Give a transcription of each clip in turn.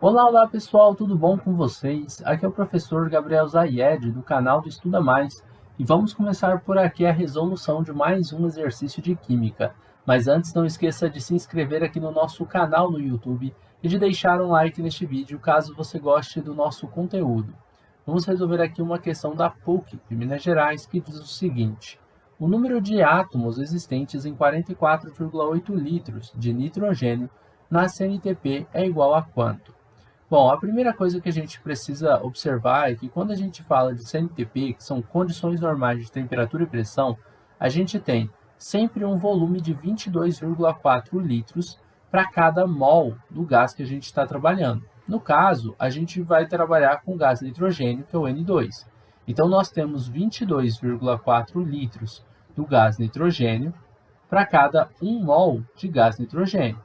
Olá pessoal, tudo bom com vocês? Aqui é o professor Gabriel Zayed, do canal do Estuda Mais, e vamos começar por aqui a resolução de mais um exercício de Química. Mas antes, não esqueça de se inscrever aqui no nosso canal no YouTube e de deixar um like neste vídeo, caso você goste do nosso conteúdo. Vamos resolver aqui uma questão da PUC de Minas Gerais, que diz o seguinte: o número de átomos existentes em 44,8 litros de nitrogênio na CNTP é igual a quanto? Bom, a primeira coisa que a gente precisa observar é que quando a gente fala de CNTP, que são condições normais de temperatura e pressão, a gente tem sempre um volume de 22,4 litros para cada mol do gás que a gente está trabalhando. No caso, a gente vai trabalhar com gás nitrogênio, que é o N2. Então, nós temos 22,4 litros do gás nitrogênio para cada 1 mol de gás nitrogênio.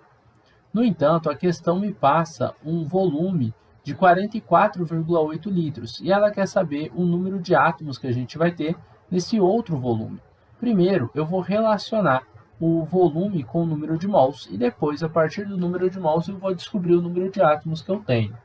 No entanto, a questão me passa um volume de 44,8 litros e ela quer saber o número de átomos que a gente vai ter nesse outro volume. Primeiro, eu vou relacionar o volume com o número de mols e depois, a partir do número de mols, eu vou descobrir o número de átomos que eu tenho.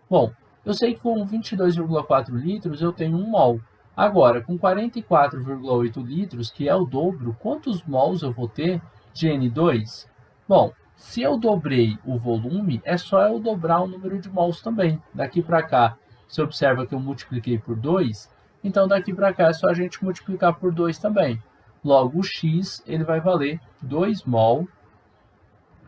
Bom, eu sei que com 22,4 litros eu tenho 1 mol. Agora, com 44,8 litros, que é o dobro, quantos mols eu vou ter de N2? Bom, se eu dobrei o volume, é só eu dobrar o número de mols também. Daqui para cá, você observa que eu multipliquei por 2, então daqui para cá é só a gente multiplicar por 2 também. Logo, o X ele vai valer 2 mol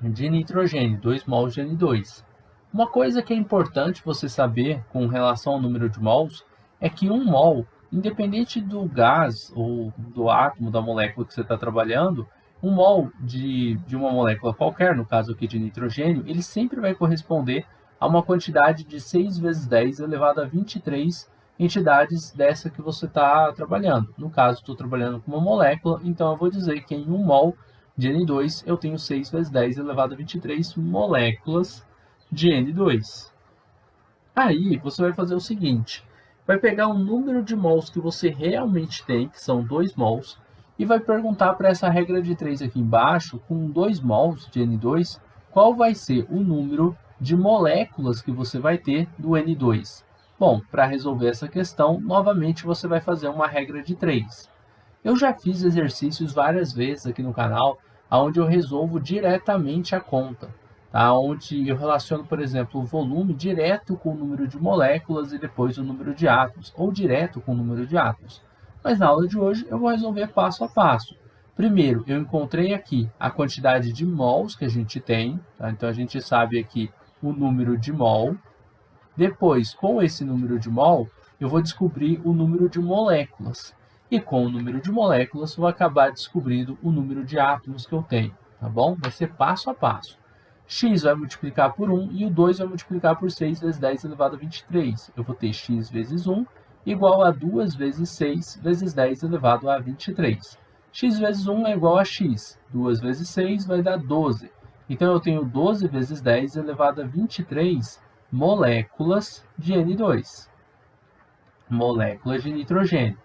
de nitrogênio, 2 mols de N2. Uma coisa que é importante você saber com relação ao número de mols é que 1 mol, independente do gás ou do átomo, da molécula que você está trabalhando, 1 mol de uma molécula qualquer, no caso aqui de nitrogênio, ele sempre vai corresponder a uma quantidade de 6 vezes 10 elevado a 23 entidades dessa que você está trabalhando. No caso, estou trabalhando com uma molécula, então eu vou dizer que em 1 mol de N2 eu tenho 6 vezes 10 elevado a 23 moléculas de N2. Aí você vai fazer o seguinte: vai pegar o número de mols que você realmente tem, que são 2 mols, e vai perguntar para essa regra de 3 aqui embaixo, com 2 mols de N2, qual vai ser o número de moléculas que você vai ter do N2. Bom, para resolver essa questão, novamente você vai fazer uma regra de 3. Eu já fiz exercícios várias vezes aqui no canal, onde eu resolvo diretamente a conta, tá? Onde eu relaciono, por exemplo, o volume direto com o número de moléculas e depois o número de átomos, ou direto com o número de átomos. Mas na aula de hoje eu vou resolver passo a passo. Primeiro, eu encontrei aqui a quantidade de mols que a gente tem, tá? Então a gente sabe aqui o número de mol. Depois, com esse número de mol, eu vou descobrir o número de moléculas. E com o número de moléculas, eu vou acabar descobrindo o número de átomos que eu tenho, tá bom? Vai ser passo a passo. X vai multiplicar por 1 e o 2 vai multiplicar por 6 vezes 10 elevado a 23. Eu vou ter x vezes 1 igual a 2 vezes 6 vezes 10 elevado a 23. X vezes 1 é igual a x. 2 vezes 6 vai dar 12. Então, eu tenho 12 vezes 10 elevado a 23 moléculas de N2. Moléculas de nitrogênio.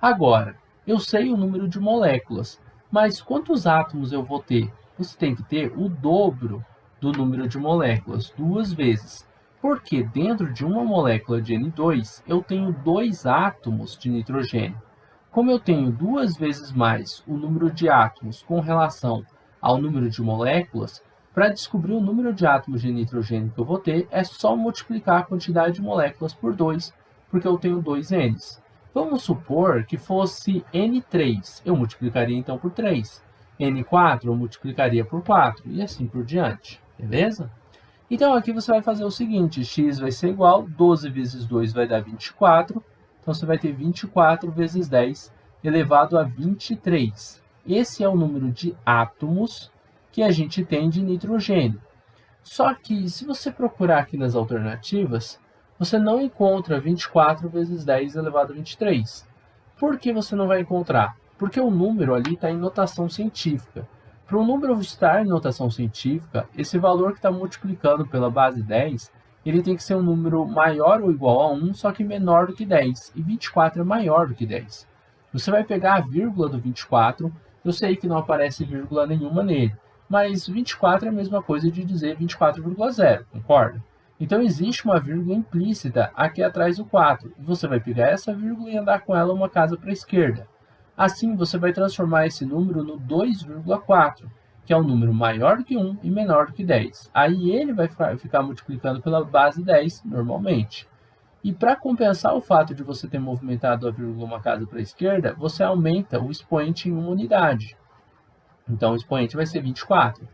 Agora, eu sei o número de moléculas, mas quantos átomos eu vou ter? Você tem que ter o dobro do número de moléculas, 2 vezes. Porque dentro de uma molécula de N2, eu tenho 2 átomos de nitrogênio. Como eu tenho 2 vezes mais o número de átomos com relação ao número de moléculas, para descobrir o número de átomos de nitrogênio que eu vou ter, é só multiplicar a quantidade de moléculas por 2, porque eu tenho 2 N's. Vamos supor que fosse N3, eu multiplicaria então por 3. N4 eu multiplicaria por 4, e assim por diante, beleza? Então, aqui você vai fazer o seguinte: x vai ser igual, 12 vezes 2 vai dar 24, então você vai ter 24 vezes 10 elevado a 23. Esse é o número de átomos que a gente tem de nitrogênio. Só que, se você procurar aqui nas alternativas, você não encontra 24 vezes 10 elevado a 23. Por que você não vai encontrar? Porque o número ali está em notação científica. Para o número estar em notação científica, esse valor que está multiplicando pela base 10, ele tem que ser um número maior ou igual a 1, só que menor do que 10. E 24 é maior do que 10. Você vai pegar a vírgula do 24, eu sei que não aparece vírgula nenhuma nele, mas 24 é a mesma coisa de dizer 24,0, concorda? Então existe uma vírgula implícita aqui atrás do 4, e você vai pegar essa vírgula e andar com ela uma casa para a esquerda. Assim, você vai transformar esse número no 2,4, que é um número maior do que 1 e menor do que 10. Aí ele vai ficar multiplicando pela base 10 normalmente. E para compensar o fato de você ter movimentado a vírgula uma casa para a esquerda, você aumenta o expoente em uma unidade. Então, o expoente vai ser 24.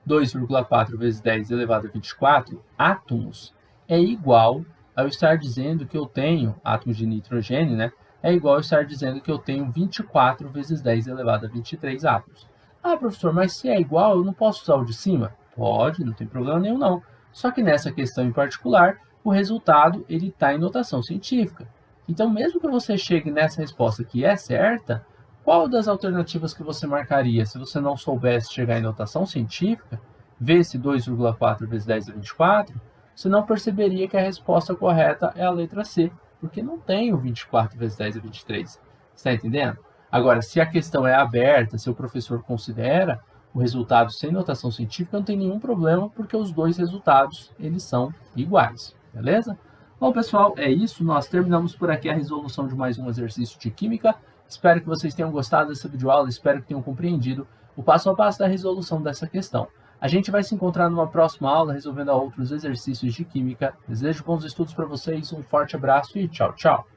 2,4 vezes 10 elevado a 24 átomos é igual a eu estar dizendo que eu tenho, átomos de nitrogênio, né? É igual a eu estar dizendo que eu tenho 24 vezes 10 elevado a 23 átomos. Ah, professor, mas se é igual, eu não posso usar o de cima? Pode, não tem problema nenhum não. Só que nessa questão em particular, o resultado ele está em notação científica. Então, mesmo que você chegue nessa resposta que é certa, qual das alternativas que você marcaria se você não soubesse chegar em notação científica, ver esse 2,4 vezes 10 a 24, você não perceberia que a resposta correta é a letra C, porque não tem o 24 vezes 10 a 23. Está entendendo? Agora, se a questão é aberta, se o professor considera o resultado sem notação científica, não tem nenhum problema, porque os dois resultados eles são iguais, beleza? Bom, pessoal, é isso. Nós terminamos por aqui a resolução de mais um exercício de Química. Espero que vocês tenham gostado dessa videoaula, espero que tenham compreendido o passo a passo da resolução dessa questão. A gente vai se encontrar numa próxima aula resolvendo outros exercícios de Química. Desejo bons estudos para vocês, um forte abraço e tchau, tchau!